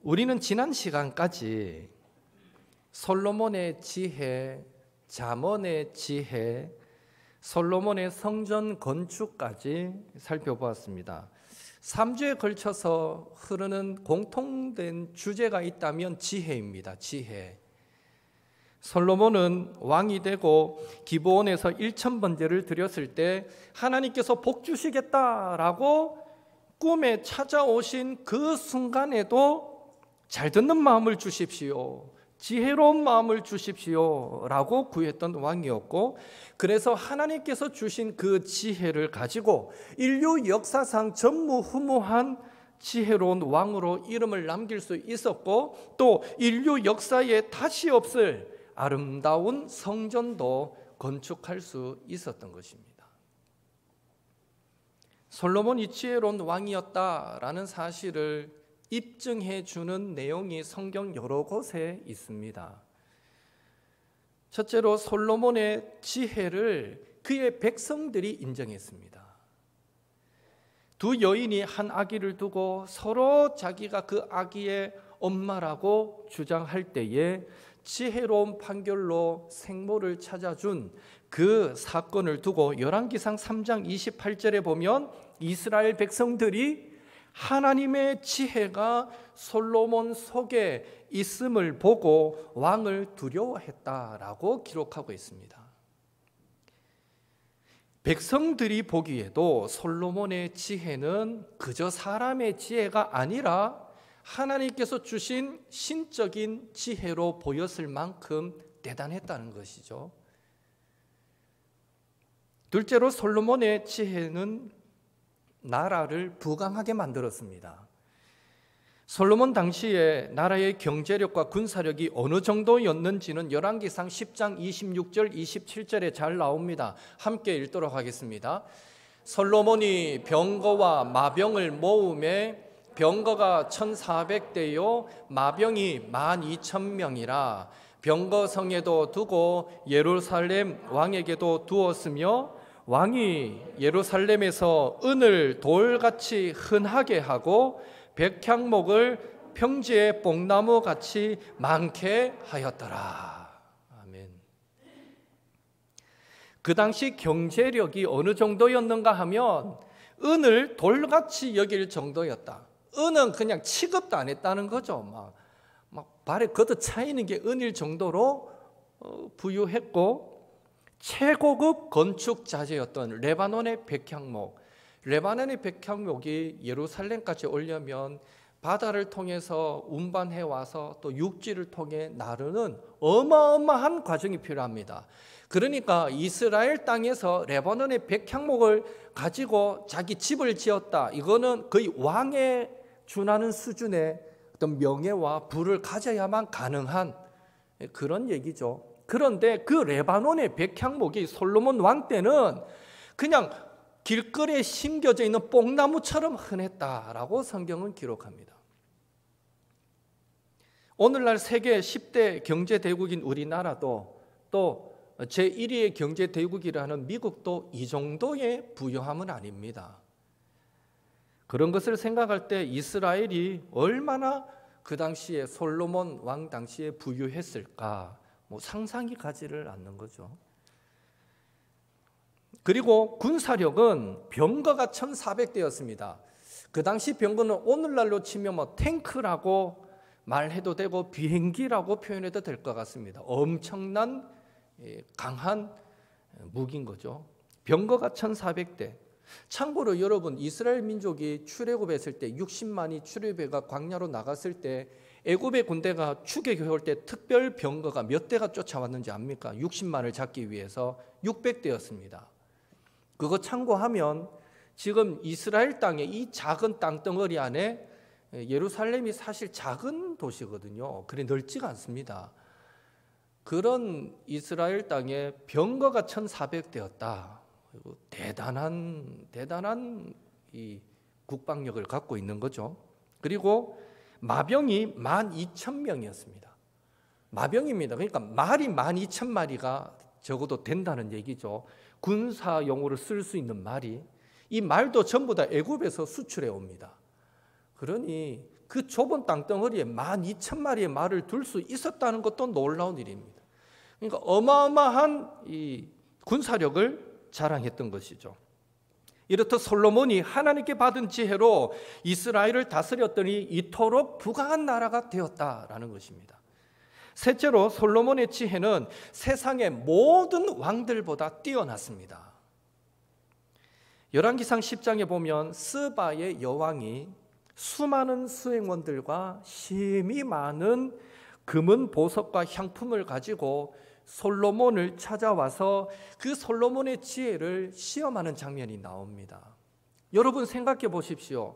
우리는 지난 시간까지 솔로몬의 지혜, 잠언의 지혜, 솔로몬의 성전 건축까지 살펴보았습니다. 3주에 걸쳐서 흐르는 공통된 주제가 있다면 지혜입니다. 지혜. 솔로몬은 왕이 되고 기브온에서 1000번제를 드렸을 때 하나님께서 복 주시겠다라고 꿈에 찾아오신 그 순간에도 잘 듣는 마음을 주십시오, 지혜로운 마음을 주십시오 라고 구했던 왕이었고, 그래서 하나님께서 주신 그 지혜를 가지고 인류 역사상 전무후무한 지혜로운 왕으로 이름을 남길 수 있었고, 또 인류 역사에 다시 없을 아름다운 성전도 건축할 수 있었던 것입니다. 솔로몬이 지혜로운 왕이었다라는 사실을 입증해 주는 내용이 성경 여러 곳에 있습니다. 첫째로 솔로몬의 지혜를 그의 백성들이 인정했습니다. 두 여인이 한 아기를 두고 서로 자기가 그 아기의 엄마라고 주장할 때에 지혜로운 판결로 생모를 찾아준 그 사건을 두고 열왕기상 3장 28절에 보면 이스라엘 백성들이 하나님의 지혜가 솔로몬 속에 있음을 보고 왕을 두려워했다라고 기록하고 있습니다. 백성들이 보기에도 솔로몬의 지혜는 그저 사람의 지혜가 아니라 하나님께서 주신 신적인 지혜로 보였을 만큼 대단했다는 것이죠. 둘째로 솔로몬의 지혜는 나라를 부강하게 만들었습니다. 솔로몬 당시에 나라의 경제력과 군사력이 어느 정도였는지는 열왕기상 10장 26절 27절에 잘 나옵니다. 함께 읽도록 하겠습니다. 솔로몬이 병거와 마병을 모음에 병거가 1400대요 마병이 12000명이라 병거성에도 두고 예루살렘 왕에게도 두었으며, 왕이 예루살렘에서 은을 돌같이 흔하게 하고 백향목을 평지의 뽕나무같이 많게 하였더라. 아멘. 그 당시 경제력이 어느 정도였는가 하면 은을 돌같이 여길 정도였다. 은은 그냥 취급도 안 했다는 거죠. 막 발에 걷어 차이는 게 은일 정도로 부유했고, 최고급 건축 자재였던 레바논의 백향목, 레바논의 백향목이 예루살렘까지 오려면 바다를 통해서 운반해 와서 또 육지를 통해 나르는 어마어마한 과정이 필요합니다. 그러니까 이스라엘 땅에서 레바논의 백향목을 가지고 자기 집을 지었다, 이거는 거의 왕에 준하는 수준의 어떤 명예와 부를 가져야만 가능한 그런 얘기죠. 그런데 그 레바논의 백향목이 솔로몬 왕 때는 그냥 길거리에 심겨져 있는 뽕나무처럼 흔했다라고 성경은 기록합니다. 오늘날 세계 10대 경제대국인 우리나라도 또 제1위의 경제대국이라는 미국도 이 정도의 부유함은 아닙니다. 그런 것을 생각할 때 이스라엘이 얼마나 그 당시에 솔로몬 왕 당시에 부유했을까, 상상이 가지를 않는 거죠. 그리고 군사력은 병거가 1400대였습니다. 그 당시 병거는 오늘날로 치면 탱크라고 말해도 되고 비행기라고 표현해도 될 것 같습니다. 엄청난 강한 무기인 거죠. 병거가 1400대. 참고로 여러분, 이스라엘 민족이 출애굽했을 때 60만이 출애굽해가 광야로 나갔을 때 애굽의 군대가 추격해올 때 특별 병거가 몇 대가 쫓아왔는지 압니까? 60만을 잡기 위해서 600대였습니다. 그거 참고하면 지금 이스라엘 땅의 이 작은 땅덩어리 안에, 예루살렘이 사실 작은 도시거든요. 그래 넓지가 않습니다. 그런 이스라엘 땅에 병거가 1400대였다. 대단한 이 국방력을 갖고 있는 거죠. 그리고 마병이 12000명이었습니다. 마병입니다. 그러니까 말이 12000마리가 적어도 된다는 얘기죠. 군사용으로 쓸 수 있는 말이. 이 말도 전부 다 애굽에서 수출해 옵니다. 그러니 그 좁은 땅덩어리에 12,000마리의 말을 둘 수 있었다는 것도 놀라운 일입니다. 그러니까 어마어마한 이 군사력을 자랑했던 것이죠. 이렇듯 솔로몬이 하나님께 받은 지혜로 이스라엘을 다스렸더니 이토록 부강한 나라가 되었다라는 것입니다. 셋째로 솔로몬의 지혜는 세상의 모든 왕들보다 뛰어났습니다. 열왕기상 10장에 보면 스바의 여왕이 수많은 수행원들과 심히 많은 금은 보석과 향품을 가지고 솔로몬을 찾아와서 그 솔로몬의 지혜를 시험하는 장면이 나옵니다. 여러분 생각해 보십시오.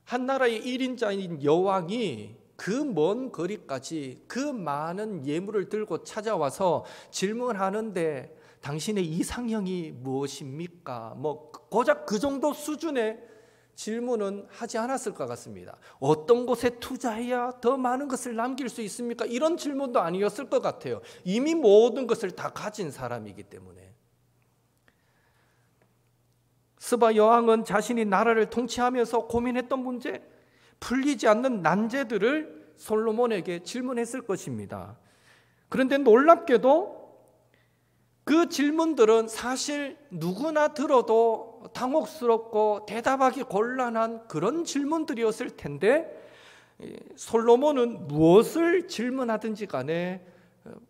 한 나라의 1인자인 여왕이 그 먼 거리까지 그 많은 예물을 들고 찾아와서 질문하는데 당신의 이상형이 무엇입니까? 고작 그 정도 수준의 질문은 하지 않았을 것 같습니다. 어떤 곳에 투자해야 더 많은 것을 남길 수 있습니까? 이런 질문도 아니었을 것 같아요. 이미 모든 것을 다 가진 사람이기 때문에. 스바 여왕은 자신이 나라를 통치하면서 고민했던 문제, 풀리지 않는 난제들을 솔로몬에게 질문했을 것입니다. 그런데 놀랍게도 그 질문들은 사실 누구나 들어도 당혹스럽고 대답하기 곤란한 그런 질문들이었을 텐데 솔로몬은 무엇을 질문하든지 간에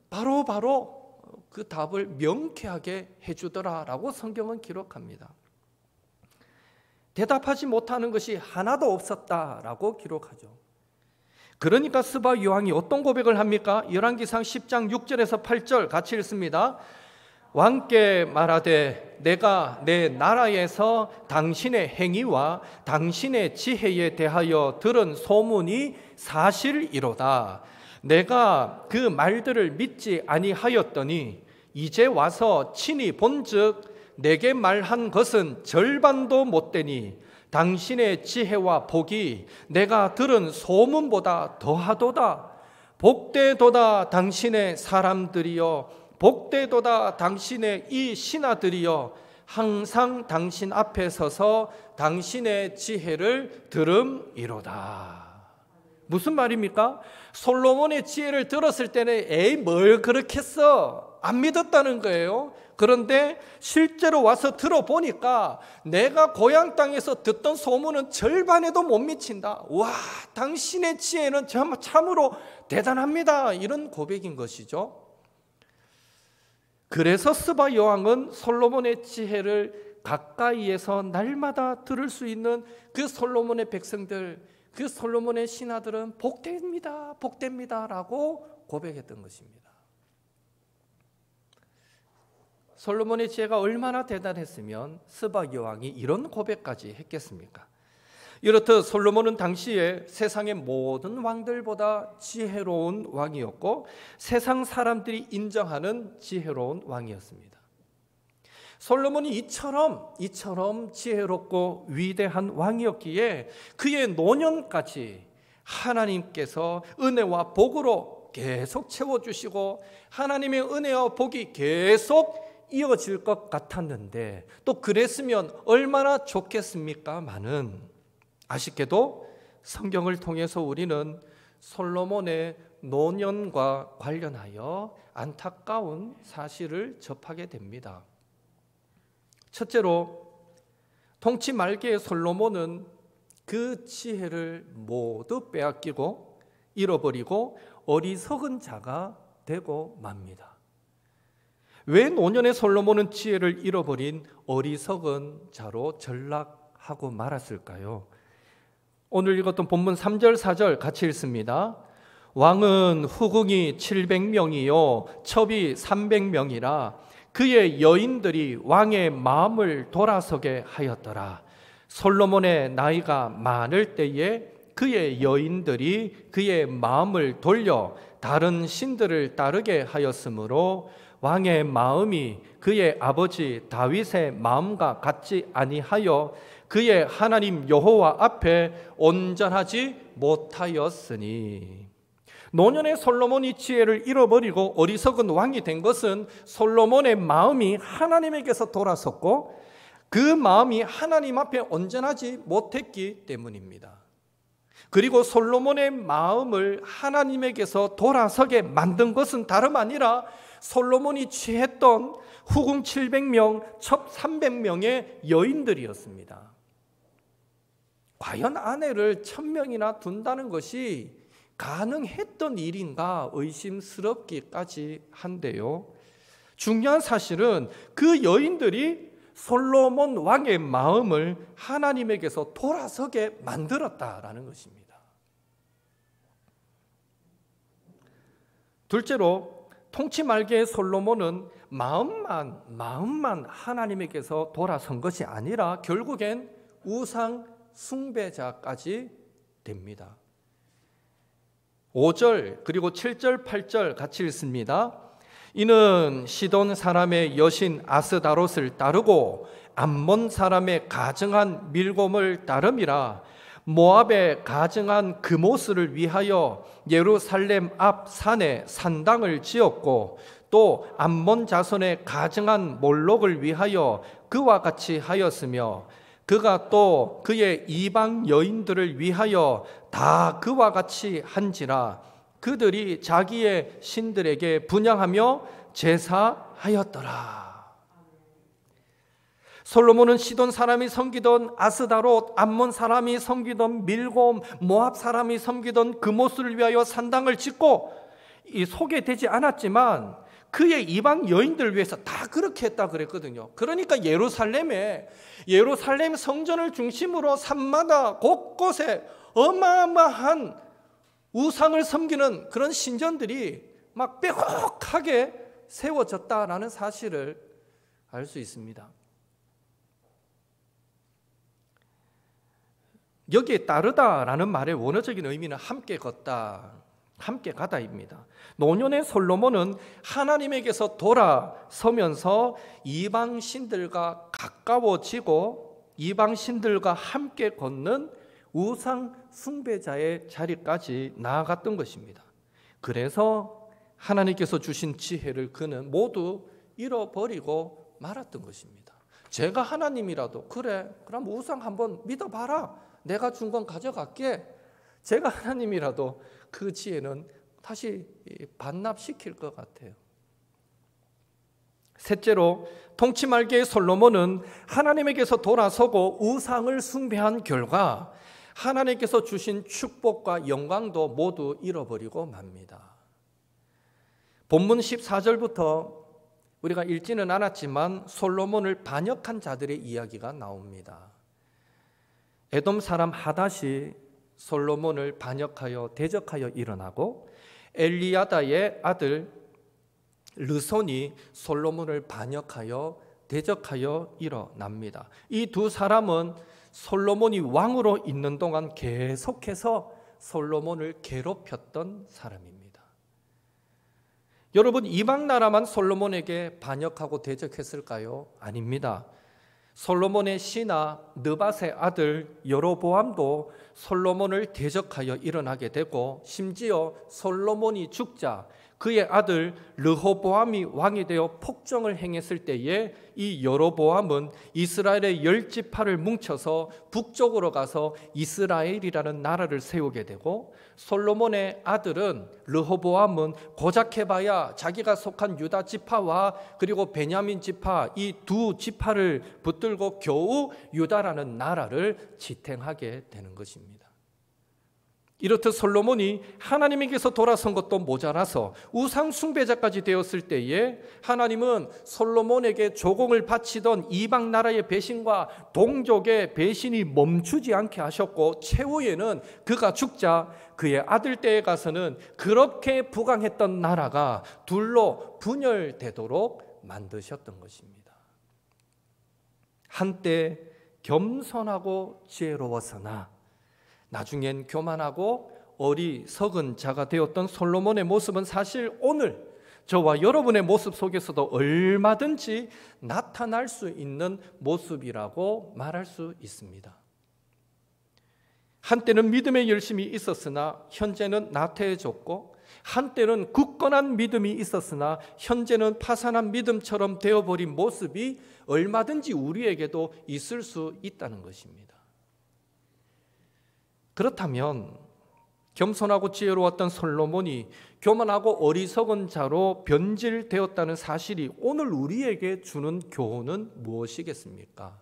바로바로 그 답을 명쾌하게 해주더라라고 성경은 기록합니다. 대답하지 못하는 것이 하나도 없었다라고 기록하죠. 그러니까 스바 여왕이 어떤 고백을 합니까? 열왕기상 10장 6절에서 8절 같이 읽습니다. 왕께 말하되 내가 내 나라에서 당신의 행위와 당신의 지혜에 대하여 들은 소문이 사실이로다. 내가 그 말들을 믿지 아니하였더니 이제 와서 친히 본즉 내게 말한 것은 절반도 못되니 당신의 지혜와 복이 내가 들은 소문보다 더하도다. 복되도다 당신의 사람들이여, 복되도다 당신의 이 신하들이여, 항상 당신 앞에 서서 당신의 지혜를 들음이로다. 무슨 말입니까? 솔로몬의 지혜를 들었을 때는 에이 뭘 그렇게 써? 안 믿었다는 거예요. 그런데 실제로 와서 들어보니까 내가 고향 땅에서 듣던 소문은 절반에도 못 미친다. 와, 당신의 지혜는 참으로 대단합니다. 이런 고백인 것이죠. 그래서 스바 여왕은 솔로몬의 지혜를 가까이에서 날마다 들을 수 있는 그 솔로몬의 백성들, 그 솔로몬의 신하들은 복됩니다, 복됩니다라고 고백했던 것입니다. 솔로몬의 지혜가 얼마나 대단했으면 스바 여왕이 이런 고백까지 했겠습니까? 이렇듯 솔로몬은 당시에 세상의 모든 왕들보다 지혜로운 왕이었고 세상 사람들이 인정하는 지혜로운 왕이었습니다. 솔로몬이 이처럼 지혜롭고 위대한 왕이었기에 그의 노년까지 하나님께서 은혜와 복으로 계속 채워주시고 하나님의 은혜와 복이 계속 이어질 것 같았는데 또 그랬으면 얼마나 좋겠습니까마는 아쉽게도 성경을 통해서 우리는 솔로몬의 노년과 관련하여 안타까운 사실을 접하게 됩니다. 첫째로 통치 말기의 솔로몬은 그 지혜를 모두 빼앗기고 잃어버리고 어리석은 자가 되고 맙니다. 왜 노년의 솔로몬은 지혜를 잃어버린 어리석은 자로 전락하고 말았을까요? 오늘 읽었던 본문 3절 4절 같이 읽습니다. 왕은 후궁이 700명이요 첩이 300명이라 그의 여인들이 왕의 마음을 돌아서게 하였더라. 솔로몬의 나이가 많을 때에 그의 여인들이 그의 마음을 돌려 다른 신들을 따르게 하였으므로 왕의 마음이 그의 아버지 다윗의 마음과 같지 아니하여 그의 하나님 여호와 앞에 온전하지 못하였으니. 노년의 솔로몬이 지혜를 잃어버리고 어리석은 왕이 된 것은 솔로몬의 마음이 하나님에게서 돌아섰고 그 마음이 하나님 앞에 온전하지 못했기 때문입니다. 그리고 솔로몬의 마음을 하나님에게서 돌아서게 만든 것은 다름 아니라 솔로몬이 취했던 후궁 700명, 첩 300명의 여인들이었습니다. 과연 아내를 1000명이나 둔다는 것이 가능했던 일인가 의심스럽기까지 한데요. 중요한 사실은 그 여인들이 솔로몬 왕의 마음을 하나님에게서 돌아서게 만들었다라는 것입니다. 둘째로 통치 말기의 솔로몬은 마음만 하나님에게서 돌아선 것이 아니라 결국엔 우상 숭배자까지 됩니다. 5절 그리고 7절 8절 같이 읽습니다. 이는 시돈 사람의 여신 아스다롯을 따르고 암몬 사람의 가증한 밀곰을 따름이라. 모압의 가증한 그모스를 위하여 예루살렘 앞 산에 산당을 지었고 또 암몬 자손의 가증한 몰록을 위하여 그와 같이 하였으며 그가 또 그의 이방 여인들을 위하여 다 그와 같이 한지라. 그들이 자기의 신들에게 분향하며 제사하였더라. 솔로몬은 시돈 사람이 섬기던 아스다롯, 암몬 사람이 섬기던 밀곰, 모압 사람이 섬기던 그모스를 위하여 산당을 짓고 소개되지 않았지만 그의 이방 여인들을 위해서 다 그렇게 했다 그랬거든요. 그러니까 예루살렘 성전을 중심으로 산마다 곳곳에 어마어마한 우상을 섬기는 그런 신전들이 막 빼곡하게 세워졌다라는 사실을 알 수 있습니다. 여기에 따르다라는 말의 원어적인 의미는 함께 걷다, 함께 가다입니다. 노년의 솔로몬은 하나님에게서 돌아서면서 이방 신들과 가까워지고 이방 신들과 함께 걷는 우상 숭배자의 자리까지 나아갔던 것입니다. 그래서 하나님께서 주신 지혜를 그는 모두 잃어버리고 말았던 것입니다. 제가 하나님이라도 그래, 그럼 우상 한번 믿어봐라. 내가 준 건 가져갈게. 제가 하나님이라도 그 지혜는 다시 반납시킬 것 같아요. 셋째로 통치 말기의 솔로몬은 하나님에게서 돌아서고 우상을 숭배한 결과 하나님께서 주신 축복과 영광도 모두 잃어버리고 맙니다. 본문 14절부터 우리가 읽지는 않았지만 솔로몬을 반역한 자들의 이야기가 나옵니다. 에돔 사람 하닷이 솔로몬을 반역하여 대적하여 일어나고 엘리야다의 아들 르손이 솔로몬을 반역하여 대적하여 일어납니다. 이 두 사람은 솔로몬이 왕으로 있는 동안 계속해서 솔로몬을 괴롭혔던 사람입니다. 여러분, 이방 나라만 솔로몬에게 반역하고 대적했을까요? 아닙니다. 솔로몬의 신하 느밧의 아들 여로보암도 솔로몬을 대적하여 일어나게 되고 심지어 솔로몬이 죽자 그의 아들 르호보암이 왕이 되어 폭정을 행했을 때에 이 여로보암은 이스라엘의 10지파를 뭉쳐서 북쪽으로 가서 이스라엘이라는 나라를 세우게 되고 솔로몬의 아들은 르호보암은 고작 해봐야 자기가 속한 유다 지파와 그리고 베냐민 지파 이 두 지파를 붙들고 겨우 유다라는 나라를 지탱하게 되는 것입니다. 이렇듯 솔로몬이 하나님에게서 돌아선 것도 모자라서 우상 숭배자까지 되었을 때에 하나님은 솔로몬에게 조공을 바치던 이방 나라의 배신과 동족의 배신이 멈추지 않게 하셨고 최후에는 그가 죽자 그의 아들 때에 가서는 그렇게 부강했던 나라가 둘로 분열되도록 만드셨던 것입니다. 한때 겸손하고 지혜로웠으나 나중엔 교만하고 어리석은 자가 되었던 솔로몬의 모습은 사실 오늘 저와 여러분의 모습 속에서도 얼마든지 나타날 수 있는 모습이라고 말할 수 있습니다. 한때는 믿음의 열심이 있었으나 현재는 나태해졌고 한때는 굳건한 믿음이 있었으나 현재는 파산한 믿음처럼 되어버린 모습이 얼마든지 우리에게도 있을 수 있다는 것입니다. 그렇다면 겸손하고 지혜로웠던 솔로몬이 교만하고 어리석은 자로 변질되었다는 사실이 오늘 우리에게 주는 교훈은 무엇이겠습니까?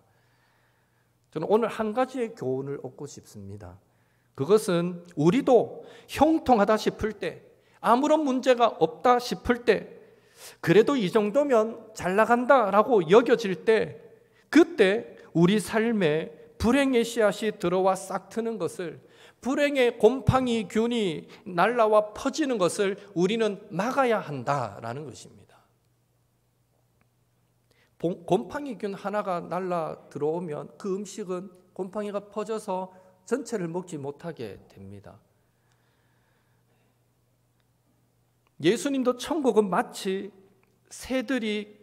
저는 오늘 한 가지의 교훈을 얻고 싶습니다. 그것은 우리도 형통하다 싶을 때, 아무런 문제가 없다 싶을 때, 그래도 이 정도면 잘 나간다라고 여겨질 때, 그때 우리 삶에 불행의 씨앗이 들어와 싹 트는 것을, 불행의 곰팡이 균이 날라와 퍼지는 것을 우리는 막아야 한다라는 것입니다. 곰팡이 균 하나가 날라 들어오면 그 음식은 곰팡이가 퍼져서 전체를 먹지 못하게 됩니다. 예수님도 천국은 마치 새들이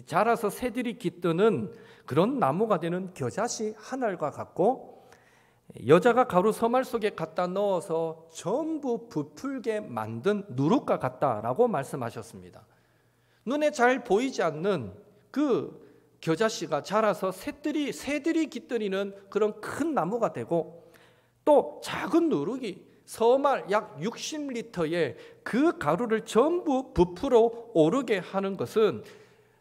자라서 새들이 깃드는 그런 나무가 되는 겨자씨 한 알과 같고, 여자가 가루 서말 속에 갖다 넣어서 전부 부풀게 만든 누룩과 같다라고 말씀하셨습니다. 눈에 잘 보이지 않는 그 겨자씨가 자라서 새들이 깃들이는 그런 큰 나무가 되고, 또 작은 누룩이 서말 약 60리터의 그 가루를 전부 부풀어 오르게 하는 것은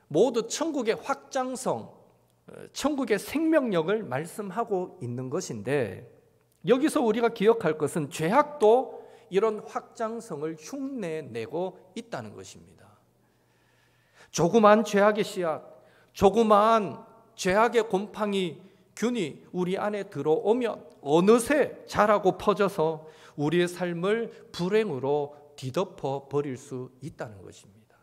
모두 천국의 확장성, 천국의 생명력을 말씀하고 있는 것인데, 여기서 우리가 기억할 것은 죄악도 이런 확장성을 흉내내고 있다는 것입니다. 조그만 죄악의 씨앗, 조그만 죄악의 곰팡이 균이 우리 안에 들어오면 어느새 자라고 퍼져서 우리의 삶을 불행으로 뒤덮어 버릴 수 있다는 것입니다.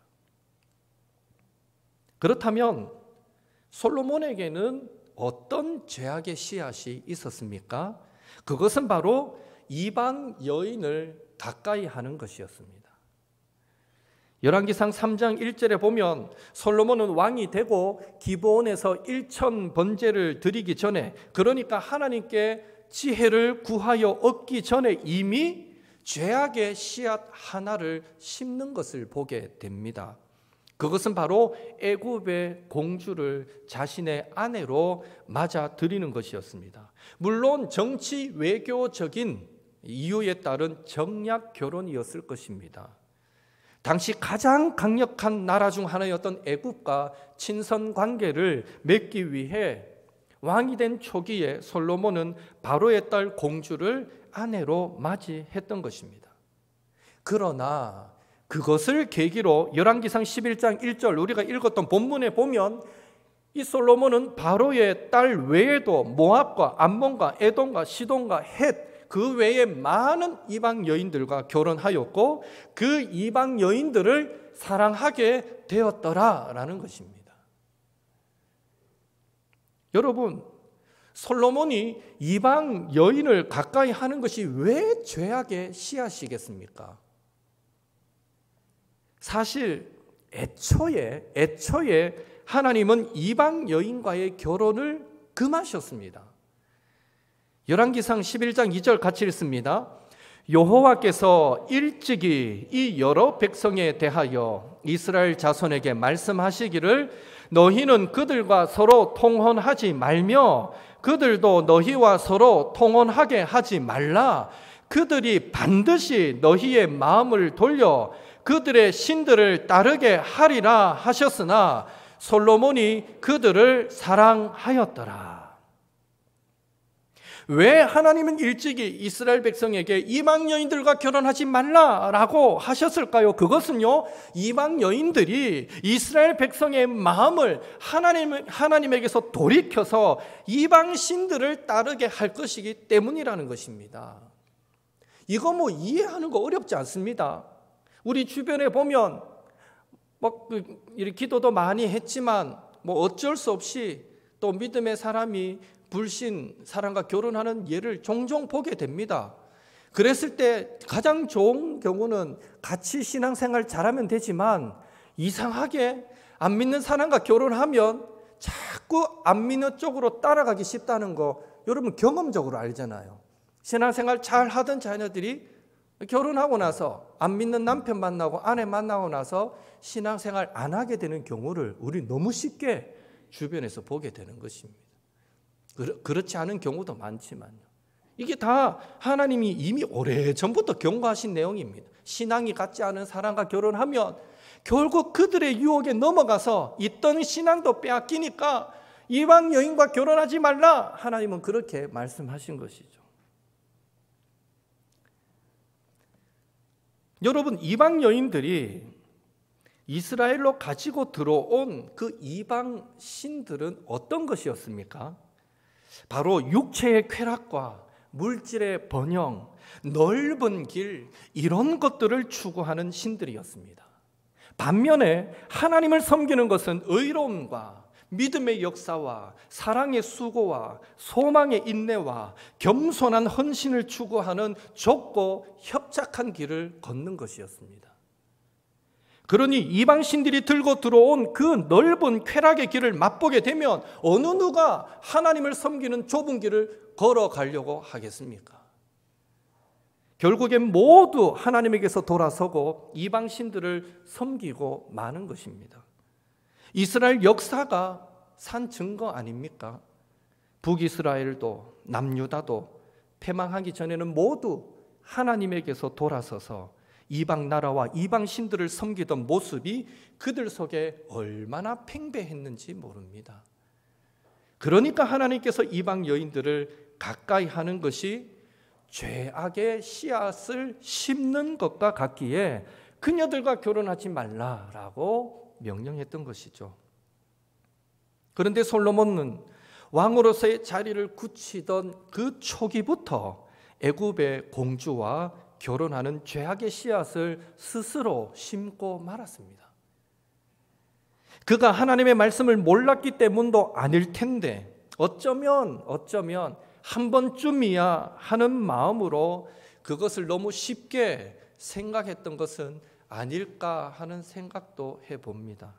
그렇다면 솔로몬에게는 어떤 죄악의 씨앗이 있었습니까? 그것은 바로 이방 여인을 가까이 하는 것이었습니다. 열왕기상 3장 1절에 보면 솔로몬은 왕이 되고 기브온에서 1000 번제를 드리기 전에, 그러니까 하나님께 지혜를 구하여 얻기 전에 이미 죄악의 씨앗 하나를 심는 것을 보게 됩니다. 그것은 바로 애굽의 공주를 자신의 아내로 맞아 들이는 것이었습니다. 물론 정치 외교적인 이유에 따른 정략 결혼이었을 것입니다. 당시 가장 강력한 나라 중 하나였던 애굽과 친선 관계를 맺기 위해 왕이 된 초기에 솔로몬은 바로의 딸 공주를 아내로 맞이했던 것입니다. 그러나 그것을 계기로 열왕기상 11장 1절 우리가 읽었던 본문에 보면 이 솔로몬은 바로의 딸 외에도 모압과 암몬과 에돔과 시돈과 헷, 그 외에 많은 이방 여인들과 결혼하였고 그 이방 여인들을 사랑하게 되었더라라는 것입니다. 여러분, 솔로몬이 이방 여인을 가까이 하는 것이 왜 죄악의 씨앗이겠습니까? 사실 애초에 하나님은 이방 여인과의 결혼을 금하셨습니다. 열왕기상 11장 2절 같이 읽습니다. 여호와께서 일찍이 이 여러 백성에 대하여 이스라엘 자손에게 말씀하시기를 너희는 그들과 서로 통혼하지 말며 그들도 너희와 서로 통혼하게 하지 말라. 그들이 반드시 너희의 마음을 돌려 그들의 신들을 따르게 하리라 하셨으나 솔로몬이 그들을 사랑하였더라. 왜 하나님은 일찍이 이스라엘 백성에게 이방 여인들과 결혼하지 말라라고 하셨을까요? 그것은요, 이방 여인들이 이스라엘 백성의 마음을 하나님에게서 돌이켜서 이방 신들을 따르게 할 것이기 때문이라는 것입니다. 이거 뭐 이해하는 거 어렵지 않습니다. 우리 주변에 보면 기도도 많이 했지만 어쩔 수 없이 또 믿음의 사람이 불신 사람과 결혼하는 예를 종종 보게 됩니다. 그랬을 때 가장 좋은 경우는 같이 신앙생활 잘하면 되지만 이상하게 안 믿는 사람과 결혼하면 자꾸 안 믿는 쪽으로 따라가기 쉽다는 거 여러분 경험적으로 알잖아요. 신앙생활 잘 하던 자녀들이 결혼하고 나서 안 믿는 남편 만나고 아내 만나고 나서 신앙생활 안 하게 되는 경우를 우리 너무 쉽게 주변에서 보게 되는 것입니다. 그렇지 않은 경우도 많지만요. 이게 다 하나님이 이미 오래전부터 경고하신 내용입니다. 신앙이 같지 않은 사람과 결혼하면 결국 그들의 유혹에 넘어가서 있던 신앙도 빼앗기니까 이방 여인과 결혼하지 말라. 하나님은 그렇게 말씀하신 것이죠. 여러분, 이방 여인들이 이스라엘로 가지고 들어온 그 이방 신들은 어떤 것이었습니까? 바로 육체의 쾌락과 물질의 번영, 넓은 길, 이런 것들을 추구하는 신들이었습니다. 반면에 하나님을 섬기는 것은 의로움과 믿음의 역사와 사랑의 수고와 소망의 인내와 겸손한 헌신을 추구하는 좁고 협착한 길을 걷는 것이었습니다. 그러니 이방 신들이 들고 들어온 그 넓은 쾌락의 길을 맛보게 되면 어느 누가 하나님을 섬기는 좁은 길을 걸어가려고 하겠습니까? 결국엔 모두 하나님에게서 돌아서고 이방 신들을 섬기고 마는 것입니다. 이스라엘 역사가 산 증거 아닙니까? 북이스라엘도 남유다도 패망하기 전에는 모두 하나님에게서 돌아서서 이방 나라와 이방 신들을 섬기던 모습이 그들 속에 얼마나 팽배했는지 모릅니다. 그러니까 하나님께서 이방 여인들을 가까이 하는 것이 죄악의 씨앗을 심는 것과 같기에 그녀들과 결혼하지 말라라고 명령했던 것이죠. 그런데 솔로몬은 왕으로서의 자리를 굳히던 그 초기부터 애굽의 공주와 결혼하는 죄악의 씨앗을 스스로 심고 말았습니다. 그가 하나님의 말씀을 몰랐기 때문도 아닐 텐데 어쩌면 한 번쯤이야 하는 마음으로 그것을 너무 쉽게 생각했던 것은 아닐까 하는 생각도 해봅니다.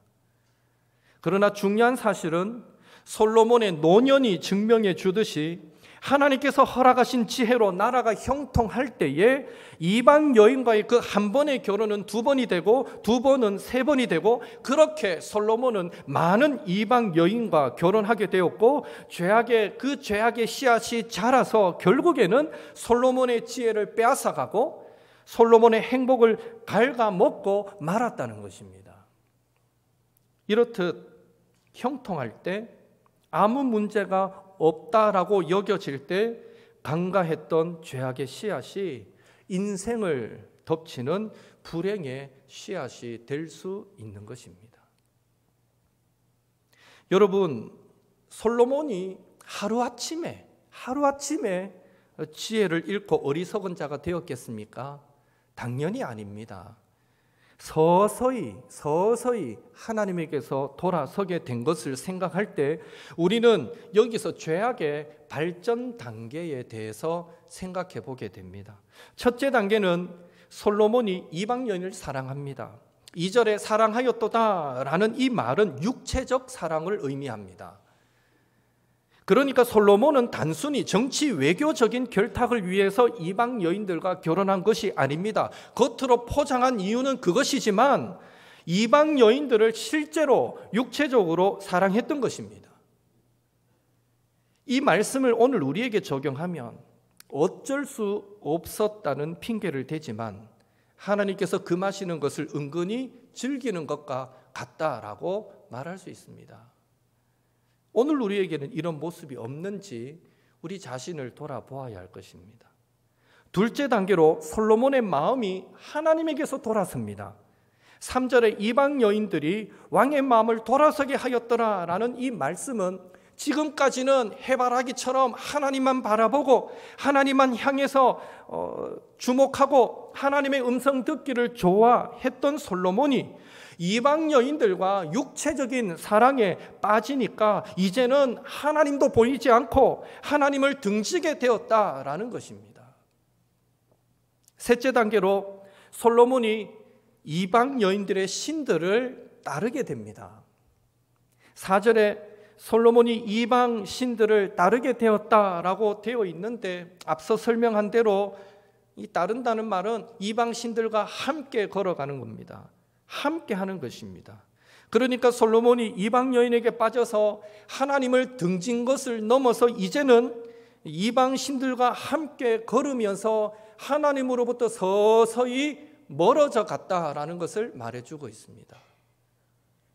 그러나 중요한 사실은 솔로몬의 노년이 증명해 주듯이 하나님께서 허락하신 지혜로 나라가 형통할 때에 이방 여인과의 그 한 번의 결혼은 두 번이 되고 두 번은 세 번이 되고 그렇게 솔로몬은 많은 이방 여인과 결혼하게 되었고 그 죄악의 씨앗이 자라서 결국에는 솔로몬의 지혜를 빼앗아가고 솔로몬의 행복을 갉아먹고 말았다는 것입니다. 이렇듯 형통할 때 아무 문제가 없다라고 여겨질 때 간과했던 죄악의 씨앗이 인생을 덮치는 불행의 씨앗이 될 수 있는 것입니다. 여러분, 솔로몬이 하루아침에 지혜를 잃고 어리석은 자가 되었겠습니까? 당연히 아닙니다. 서서히 하나님에게서 돌아서게 된 것을 생각할 때 우리는 여기서 죄악의 발전 단계에 대해서 생각해 보게 됩니다. 첫째 단계는 솔로몬이 이방 여인을 사랑합니다. 2절에 사랑하였도다라는 이 말은 육체적 사랑을 의미합니다. 그러니까 솔로몬은 단순히 정치 외교적인 결탁을 위해서 이방 여인들과 결혼한 것이 아닙니다. 겉으로 포장한 이유는 그것이지만 이방 여인들을 실제로 육체적으로 사랑했던 것입니다. 이 말씀을 오늘 우리에게 적용하면 어쩔 수 없었다는 핑계를 대지만 하나님께서 금하시는 것을 은근히 즐기는 것과 같다라고 말할 수 있습니다. 오늘 우리에게는 이런 모습이 없는지 우리 자신을 돌아보아야 할 것입니다. 둘째 단계로 솔로몬의 마음이 하나님에게서 돌아섭니다. 3절에 이방 여인들이 왕의 마음을 돌아서게 하였더라라는 이 말씀은 지금까지는 해바라기처럼 하나님만 바라보고 하나님만 향해서 주목하고 하나님의 음성 듣기를 좋아했던 솔로몬이 이방 여인들과 육체적인 사랑에 빠지니까 이제는 하나님도 보이지 않고 하나님을 등지게 되었다라는 것입니다. 셋째 단계로 솔로몬이 이방 여인들의 신들을 따르게 됩니다. 4절에 솔로몬이 이방 신들을 따르게 되었다라고 되어 있는데 앞서 설명한 대로 이 따른다는 말은 이방 신들과 함께 걸어가는 겁니다. 함께 하는 것입니다. 그러니까 솔로몬이 이방 여인에게 빠져서 하나님을 등진 것을 넘어서 이제는 이방 신들과 함께 걸으면서 하나님으로부터 서서히 멀어져 갔다라는 것을 말해주고 있습니다.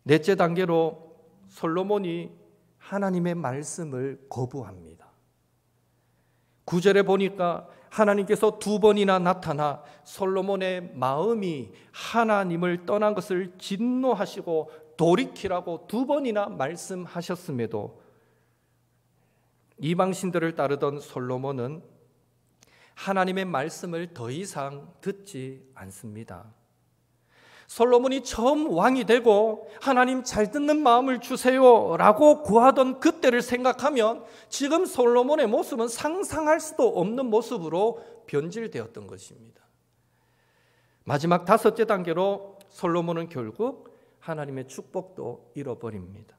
넷째 단계로 솔로몬이 하나님의 말씀을 거부합니다. 9절에 보니까 하나님께서 2번이나 나타나 솔로몬의 마음이 하나님을 떠난 것을 진노하시고 돌이키라고 2번이나 말씀하셨음에도 이방신들을 따르던 솔로몬은 하나님의 말씀을 더 이상 듣지 않습니다. 솔로몬이 처음 왕이 되고 하나님 잘 듣는 마음을 주세요 라고 구하던 그때를 생각하면 지금 솔로몬의 모습은 상상할 수도 없는 모습으로 변질되었던 것입니다. 마지막 5째 단계로 솔로몬은 결국 하나님의 축복도 잃어버립니다.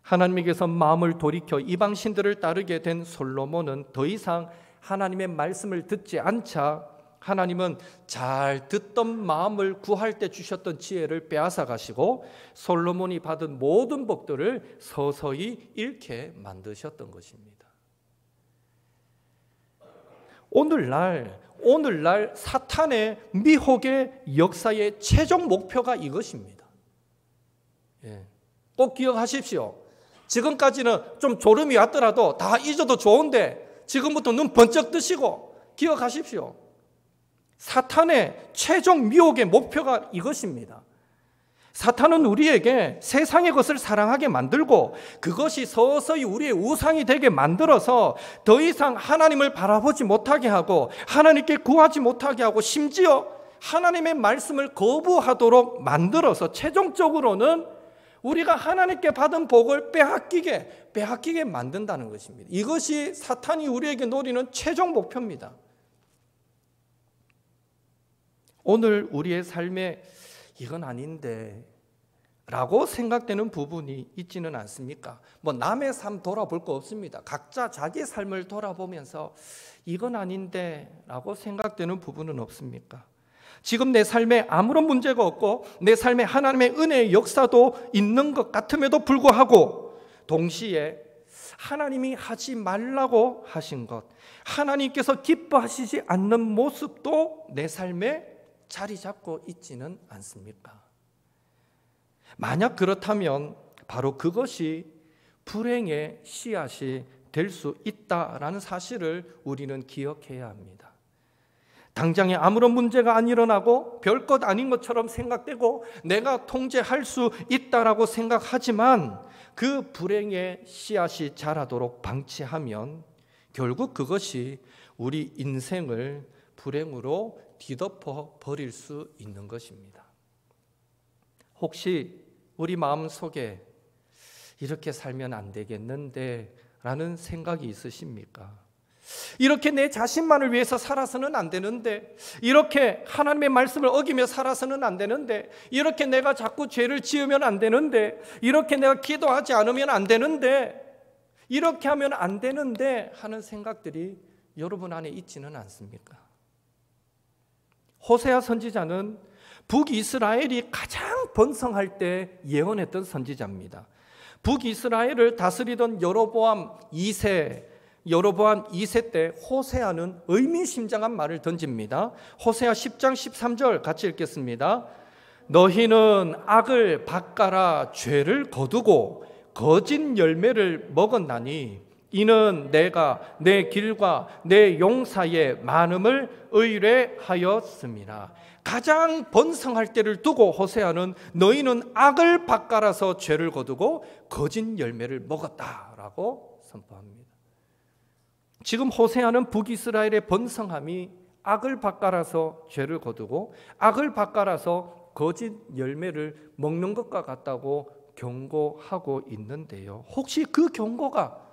하나님에게서 마음을 돌이켜 이방신들을 따르게 된 솔로몬은 더 이상 하나님의 말씀을 듣지 않자 하나님은 잘 듣던 마음을 구할 때 주셨던 지혜를 빼앗아 가시고 솔로몬이 받은 모든 복들을 서서히 잃게 만드셨던 것입니다. 오늘날 사탄의 미혹의 역사의 최종 목표가 이것입니다. 꼭 기억하십시오. 지금까지는 좀 졸음이 왔더라도 다 잊어도 좋은데 지금부터 눈 번쩍 뜨시고 기억하십시오. 사탄의 최종 미혹의 목표가 이것입니다. 사탄은 우리에게 세상의 것을 사랑하게 만들고 그것이 서서히 우리의 우상이 되게 만들어서 더 이상 하나님을 바라보지 못하게 하고 하나님께 구하지 못하게 하고 심지어 하나님의 말씀을 거부하도록 만들어서 최종적으로는 우리가 하나님께 받은 복을 빼앗기게 만든다는 것입니다. 이것이 사탄이 우리에게 노리는 최종 목표입니다. 오늘 우리의 삶에 이건 아닌데 라고 생각되는 부분이 있지는 않습니까? 남의 삶 돌아볼 거 없습니다. 각자 자기 삶을 돌아보면서 이건 아닌데 라고 생각되는 부분은 없습니까? 지금 내 삶에 아무런 문제가 없고 내 삶에 하나님의 은혜의 역사도 있는 것 같음에도 불구하고 동시에 하나님이 하지 말라고 하신 것, 하나님께서 기뻐하시지 않는 모습도 내 삶에 자리 잡고 있지는 않습니까? 만약 그렇다면 바로 그것이 불행의 씨앗이 될 수 있다라는 사실을 우리는 기억해야 합니다. 당장에 아무런 문제가 안 일어나고 별것 아닌 것처럼 생각되고 내가 통제할 수 있다라고 생각하지만 그 불행의 씨앗이 자라도록 방치하면 결국 그것이 우리 인생을 불행으로 뒤덮어 버릴 수 있는 것입니다. 혹시 우리 마음속에 이렇게 살면 안 되겠는데 라는 생각이 있으십니까? 이렇게 내 자신만을 위해서 살아서는 안 되는데, 이렇게 하나님의 말씀을 어기며 살아서는 안 되는데, 이렇게 내가 자꾸 죄를 지으면 안 되는데, 이렇게 내가 기도하지 않으면 안 되는데, 이렇게 하면 안 되는데 하는 생각들이 여러분 안에 있지는 않습니까? 호세아 선지자는 북이스라엘이 가장 번성할 때 예언했던 선지자입니다. 북이스라엘을 다스리던 여로보암 2세 때 호세아는 의미심장한 말을 던집니다. 호세아 10장 13절 같이 읽겠습니다. 너희는 악을 밭가라 죄를 거두고 거짓 열매를 먹었나니 이는 내가 내 길과 내 용사의 많음을 의뢰하였습니다. 가장 번성할 때를 두고 호세아는 너희는 악을 밭갈아서 죄를 거두고 거짓 열매를 먹었다라고 선포합니다. 지금 호세아는 북이스라엘의 번성함이 악을 밭갈아서 죄를 거두고 악을 밭갈아서 거짓 열매를 먹는 것과 같다고 경고하고 있는데요. 혹시 그 경고가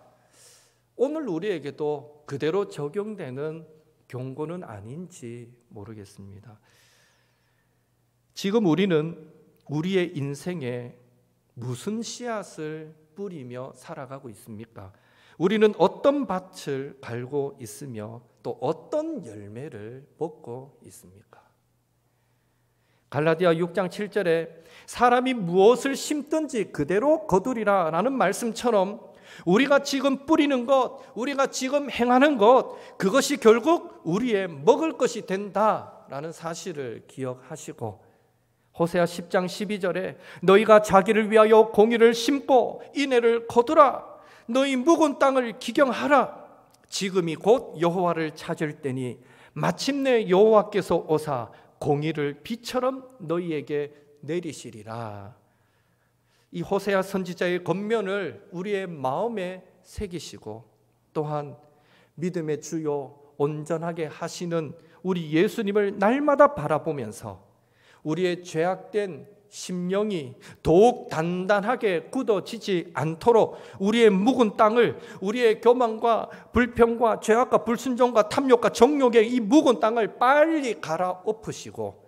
오늘 우리에게도 그대로 적용되는 경고는 아닌지 모르겠습니다. 지금 우리는 우리의 인생에 무슨 씨앗을 뿌리며 살아가고 있습니까? 우리는 어떤 밭을 갈고 있으며 또 어떤 열매를 먹고 있습니까? 갈라디아 6장 7절에 사람이 무엇을 심든지 그대로 거두리라 라는 말씀처럼 우리가 지금 뿌리는 것, 우리가 지금 행하는 것, 그것이 결국 우리의 먹을 것이 된다라는 사실을 기억하시고, 호세아 10장 12절에 너희가 자기를 위하여 공의를 심고 인애를 거두라. 너희 묵은 땅을 기경하라. 지금이 곧 여호와를 찾을 때니 마침내 여호와께서 오사 공의를 비처럼 너희에게 내리시리라. 이 호세아 선지자의 권면을 우리의 마음에 새기시고, 또한 믿음의 주요 온전하게 하시는 우리 예수님을 날마다 바라보면서 우리의 죄악된 심령이 더욱 단단하게 굳어지지 않도록 우리의 묵은 땅을, 우리의 교만과 불평과 죄악과 불순종과 탐욕과 정욕의 이 묵은 땅을 빨리 갈아엎으시고,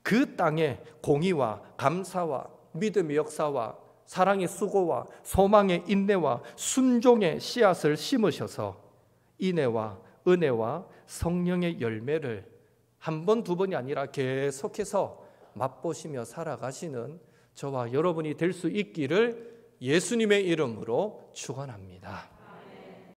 그 땅에 공의와 감사와 믿음의 역사와 사랑의 수고와 소망의 인내와 순종의 씨앗을 심으셔서 인애와 은혜와 성령의 열매를 한 번, 두 번이 아니라 계속해서 맛보시며 살아가시는 저와 여러분이 될 수 있기를 예수님의 이름으로 축원합니다.